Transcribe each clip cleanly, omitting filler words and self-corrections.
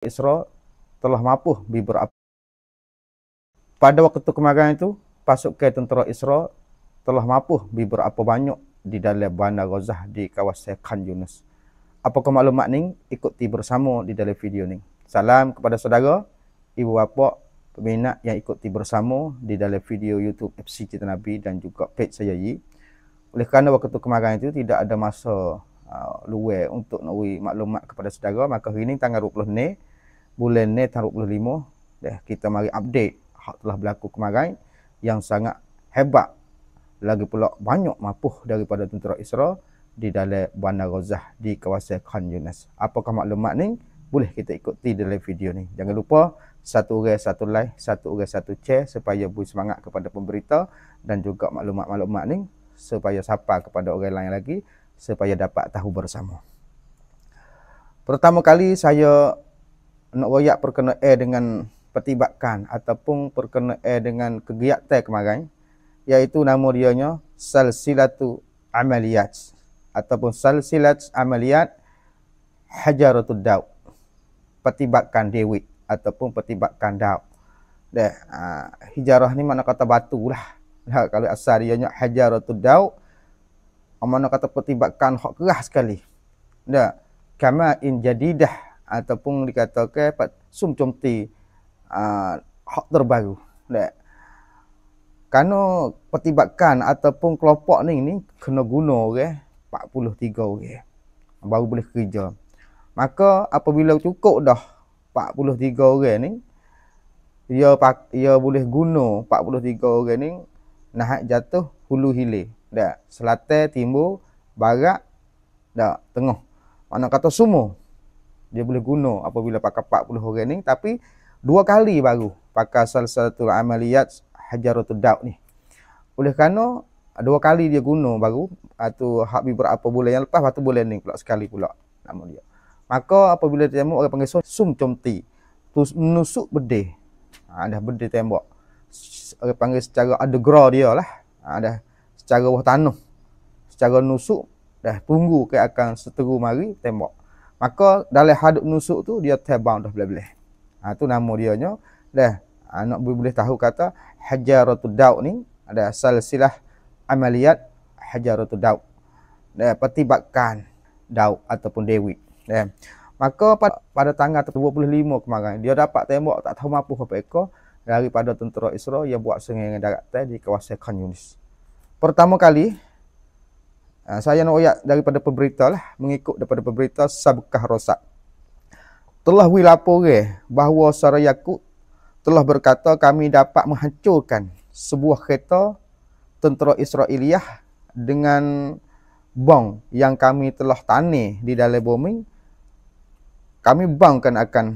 Isra telah mampu beberapa. Pada waktu kemarin itu, pasukan tentera Isra telah mampu beberapa banyak di dalam bandar Gaza di kawasan Khan Yunus. Apakah maklumat ni? Ikuti bersama di dalam video ni. Salam kepada saudara, ibu bapa, peminat yang ikuti bersama di dalam video YouTube FC Cerita Nabi dan juga page saya Yi. Oleh kerana waktu kemarin itu tidak ada masa luar untuk nak beri maklumat kepada saudara, maka hari ini tanggal 20 ni bulan ni tanggal 25 kita mari update hak telah berlaku kemarin yang sangat hebat, lagi pula banyak mampu daripada tentera Israel di dalam bandar Gaza di kawasan Khan Yunus. Apakah maklumat ni? Boleh kita ikuti dalam video ni. Jangan lupa satu orang satu like, satu orang satu share supaya beri semangat kepada pemberita dan juga maklumat-maklumat ni supaya sapa kepada orang lain lagi supaya dapat tahu bersama. Pertama kali saya nak royak perkenaan dengan pertibakan ataupun perkenaan dengan kegiatan kemarin, iaitu nama dianya Salsilatu Amaliyat ataupun Salsilat Amaliyat Hajaratul Daud, pertibakan Dewi ataupun pertibakan Daud. Hijarah ni makna kata batu lah. Kalau asal dianya Hajaratul Daud, mana kata pertibakan hak keras sekali. Kama in jadidah ataupun dikatakan sumcumti hak terbaru. Kerana pertibakan ataupun kelompok ni kena guna orang 43 orang baru boleh kerja. Maka apabila cukup dah 43 orang ni, dia boleh guna 43 orang ni naik jatuh hulu hilir. Selatan, timur, barat, tengah. Mana kata semua dia boleh guna apabila pakai 40 orang ni, tapi dua kali baru pakai Salsalatul Amaliyat Hajaratul Daud ni. Oleh kerana dua kali dia guna baru, atau hak beberapa bulan yang lepas, satu bulan ni pula sekali pula nama dia. Maka apabila tembok orang panggil sum comti, tu menusuk bedih. Dah bedih tembok. Orang panggil secara underground dia lah. Dah secara bawah tanah. Secara nusuk dah tunggu ke akan seteru mari tembok. Maka dalam hadut nusuk tu dia terbang dah belah-belah. Tu nama dia nya dah nak boleh tahu kata Hajaratul Daud ni ada Salsilah Amaliyat Hajaratul Daud. Pertibakan Daud ataupun Dewi. Maka pada tanggal 25 kemarin dia dapat tembok tak tahu mampu berapa ekor daripada tentera Israel yang buat serangan daratan di kawasan Khan Yunus. Pertama kali saya nak royak daripada pemberita lah, mengikut daripada pemberita Sabkah Rosak. Telah dilaporkan bahawa Saraya Yakub telah berkata kami dapat menghancurkan sebuah kereta tentera Israeliah dengan bom yang kami telah tanam di dalam bumi. Kami bangkan akan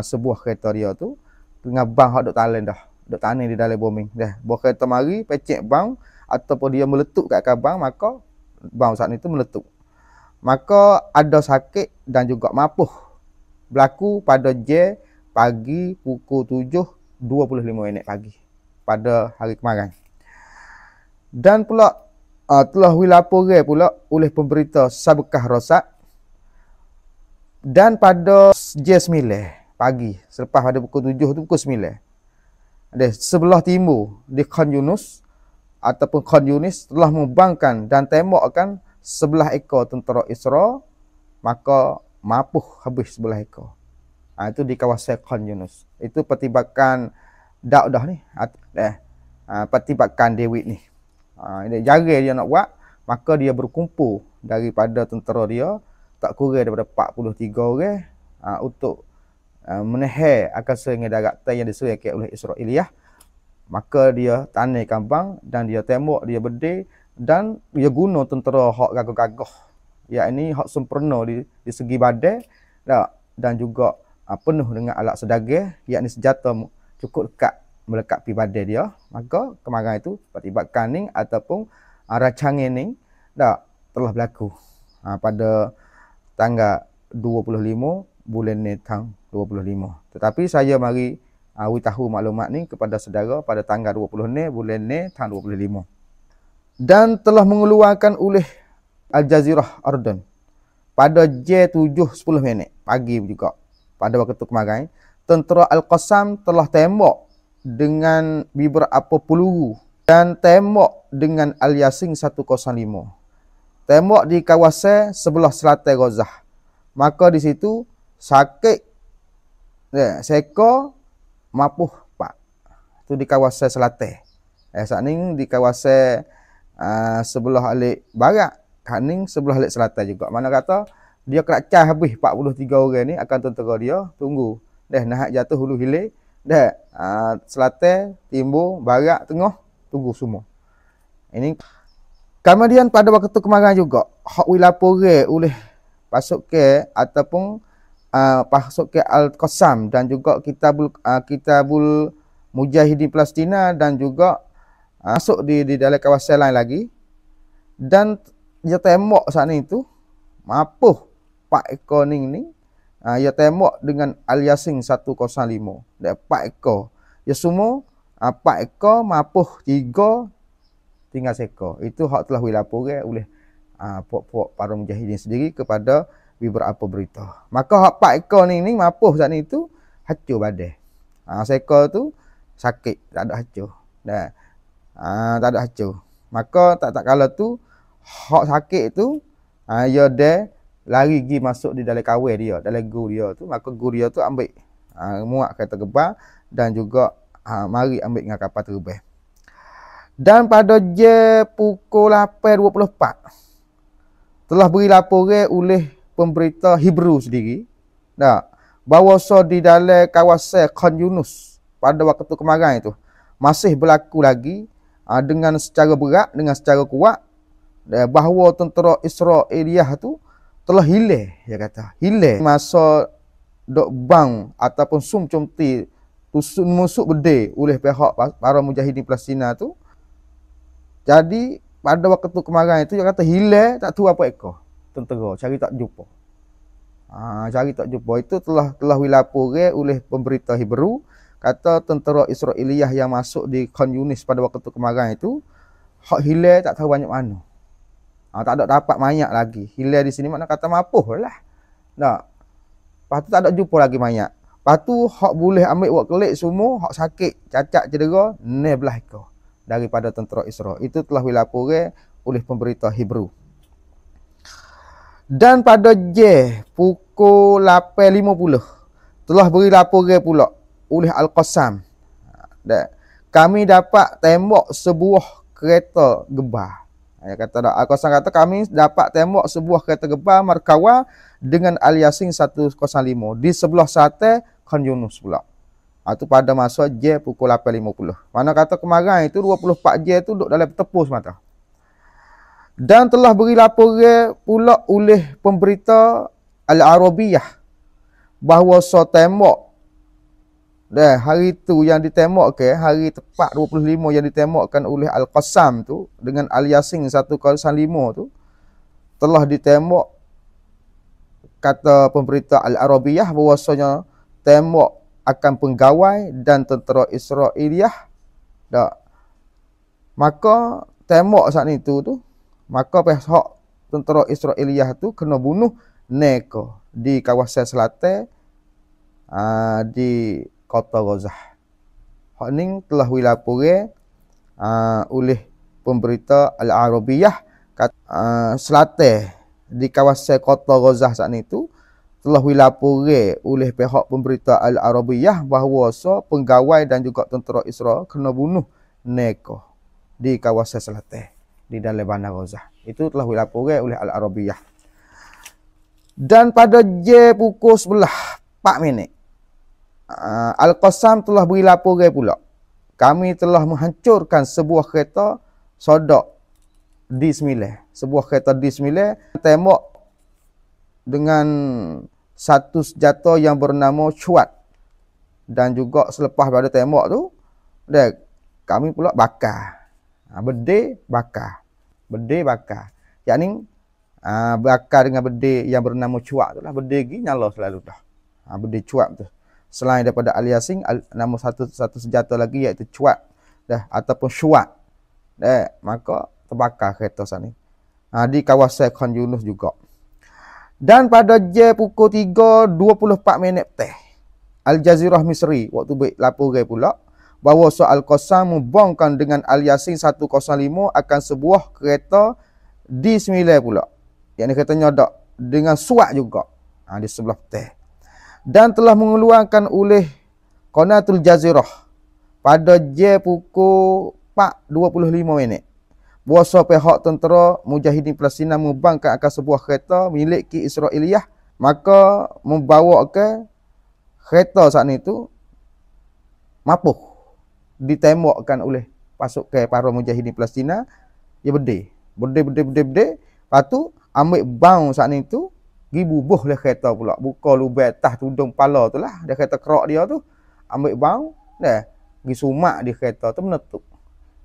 sebuah kereta dia tu dengan bang hak duk talen dah, duk tanam di dalam bumi. Buah kereta mari pecek bang ataupun dia meletup kat bang, maka bang saat itu meletup. Maka ada sakit dan juga mapuh berlaku pada J pagi pukul 7.25 pagi pada hari kemarin. Dan pula telah dilaporkan pula oleh pemberita Sabkah Rosak, dan pada J9 pagi selepas pada pukul 7 tu pukul 9 ada sebelah timur di Khan Yunus ataupun Khan Yunis telah membangkan dan tembakkan sebelah ekor tentera Israel, maka mapuh habis sebelah ekor. Itu di kawasan Khan Yunus. Itu pertibakan Daud dah ni. Pertibakan Dewi ni. Jari dia nak buat, maka dia berkumpul daripada tentera dia tak kurang daripada 43 orang untuk menahan akan serangan daratan yang diserangkan oleh Israeliah. Maka dia tanam kambang dan dia tembak, dia bedil dan dia guna tentera hak gagah-gagah. Yakni hak sempurna di segi badan dan juga penuh dengan alat sedagang, yakni senjata cukup dekat melekati badan dia. Maka kemarin itu pertibakan ni ataupun rancangan ni telah berlaku pada tanggal 25 bulan ni tahun 25. Tetapi saya mari tahu maklumat ni kepada saudara pada tanggal 20 ni bulan ni tahun 25. Dan telah mengeluarkan oleh Al Jazeera Urdun pada J7.10 pagi juga pada waktu kemarin, tentera Al-Qassam telah tembak dengan beberapa peluru dan tembak dengan Al-Yasin 105. Tembak di kawasan sebelah selatan Gaza. Maka di situ sakit seko mapuh pak. Itu di kawasan selatan. Saat ni di kawasan sebelah alik barat, kaning sebelah alik selatan juga. Mana kata dia keracah habis 43 orang ni akan tentera dia tunggu. Dah nak jatuh hulu hilir. Dah selatan, timur, barat, tengah tunggu semua. Ini kemudian pada waktu kemarin juga hak dilaporkan oleh pasukan ataupun pasukan Al-Qassam dan juga Kitabul Mujahidin Palestina dan juga masuk di dalam kawasan lain lagi, dan dia tembak saat ni tu mapuh Pak ekor ni dia tembak dengan Al-Yasin 105 dan 4 ekor. Ya semua 4 ekor mapuh 3 tinggal seekor. Itu hak telah dilaporkan oleh puak-puak para mujahidin sendiri kepada beberapa berita. Maka hak 4 ekor ni mapuh saat ni tu hancur badan. Seekor tu sakit, tak ada hancur. Dah. Tak ada hancur. Maka tak kala tu hak sakit tu dia dah lari pergi masuk di dalam kawal dia, dalam gu dia tu. Maka gu dia tu ambil muat kereta gebang dan juga mari ambil dengan kapal terbang. Dan pada jam pukul 8.24 telah beri laporan oleh pemberita Hebrew sendiri bahawa di dalam kawasan Khan Yunus pada waktu kemarin itu masih berlaku lagi dengan secara berat, dengan secara kuat, bahawa tentera Israeliah tu telah hilang, dia kata. Hilang masa dok bang ataupun sum comti musuh bedil oleh pihak para mujahidin Palestina tu. Jadi pada waktu kemarin itu dia kata hilang tak tahu apa ekor tentera, cari tak jumpa. Cari tak jumpa. Itu telah dilaporkan oleh pemberita Hebrew, kata tentera Israeliah yang masuk di Khan Yunis pada waktu kemarin itu hak hilang tak tahu banyak mana. Tak ada dapat mayat lagi. Hilang di sini makna kata mapuh lah. Lepas tu tak ada jumpa lagi mayat. Lepas tu hak boleh ambil buat kelik semua, hak sakit, cacat, cedera, 12 ekor daripada tentera Israel. Itu telah dilaporkan oleh pemberita Hebrew. Dan pada pukul 8.50 telah beri laporan pula oleh Al-Qassam. Kami dapat tembak sebuah kereta gebah. Al-Qassam kata kami dapat tembak sebuah kereta gebah Markawa dengan Al-Yasin 105 di sebelah selatan Khan Yunus pula. Itu pada masa pukul 8.50. Mana kata kemarin itu 24 tu duduk dalam tepus mata. Dan telah beri laporan pula oleh pemberita Al-Arabiyah bahawa tembak hari tu yang ditembak hari tepat 25 yang ditembakkan oleh Al-Qassam tu dengan Al-Yasin 105 tu telah ditembak, kata pemberita Al-Arabiyah, bahawasanya tembak akan penggawai dan tentera Israeliah. Maka tembak saat itu tu, maka pihak tentera Israeliah tu kena bunuh neko di kawasan selatan di kota Gaza. Hak ni telah dilaporkan oleh pemberita Al-Arabiyah, selatan di kawasan kota Gaza saat itu telah dilaporkan oleh pihak pemberita Al-Arabiyah bahawa penggawai dan juga tentera Israel kena bunuh neko di kawasan selatan di dalam bandar Gaza. Itu telah dilaporkan oleh Al-Arabiyah. Dan pada pukul 11.04 Al-Qassam telah beri laporan pula, kami telah menghancurkan sebuah kereta sodak D9. Sebuah kereta D9 tembak dengan satu senjata yang bernama cuat. Dan juga selepas pada tembak tu, kami pula bakar. Bedil bakar. Bedil bakar. Yakni bakar dengan bedil yang bernama cuat tu lah. Bedil ni nyala selalu dah. Bedil cuat tu. Selain daripada Al-Yasin, nama satu senjata lagi iaitu cuat ataupun syuat. Maka terbakar kereta sana. Di kawasan Khan Yunus juga. Dan pada pukul 3.24 petang Al-Jazirah Misri waktu baik laporan pula bahawa Al-Qassam membongkan dengan Al-Yasin 105 akan sebuah kereta D9 pula. Yang ni katanya ada dengan suat juga. Di sebelah teh. Dan telah mengeluarkan oleh Qanatul Jazirah pada jam pukul 4.25 Buasa pihak tentera Mujahidin Palestin membangkang akan sebuah kereta milik Israeliyah, maka membawa ke kereta saat itu mapuh ditembakkan oleh pasukan para Mujahidin Palestin. Ya berde. Lepas tu ambil bau saat itu pergi bubuh lah kereta pula. Buka lubang atas tudung kepala tu lah. Dia kereta kerak dia tu. Ambil bau. Dah. Pergi sumak di kereta tu menetuk.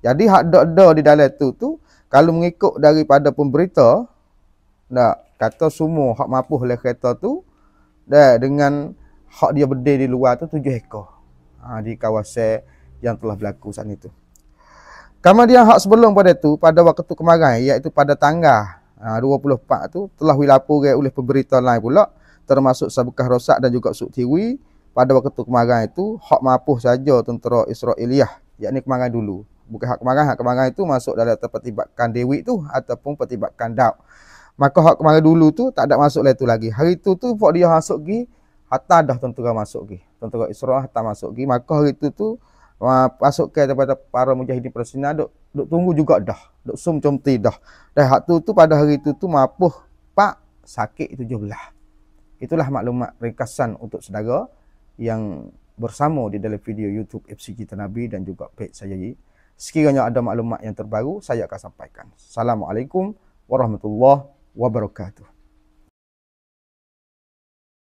Jadi hak ada di dalam tu kalau mengikut daripada pemberita, kata semua hak mapuh oleh kereta tu, dengan hak dia berdiri di luar tu 7 ekor. Di kawasan yang telah berlaku saat itu. Kemudian hak sebelum pada tu, pada waktu kemarin, iaitu pada tanggal 24 tu, telah dilaporkan oleh pemberita lain pula, termasuk Sabukah Rosak dan juga Suk TV, pada waktu kemarin itu, hak mapuh saja tentera Israeliyah, yakni kemarin dulu. Bukan hak kemarin itu masuk dalam pertibakan Dewi tu ataupun pertibakan Daud. Maka hak kemarin dulu tu tak ada masuk lah tu lagi. Hari tu pok dia masuk gi, hatta dah tentera masuk gi. Tentera Israel hatta masuk gi. Maka hari tu masuk ke daripada para Mujahidin Palestin duk tunggu juga dah. Duk sum comti dah. Dan hak tu pada hari tu mapuh pak sakit 17. Itulah maklumat ringkasan untuk saudara yang bersama di dalam video YouTube FCG Nabi dan juga page saya. Sekiranya ada maklumat yang terbaru, saya akan sampaikan. Assalamualaikum warahmatullahi wabarakatuh.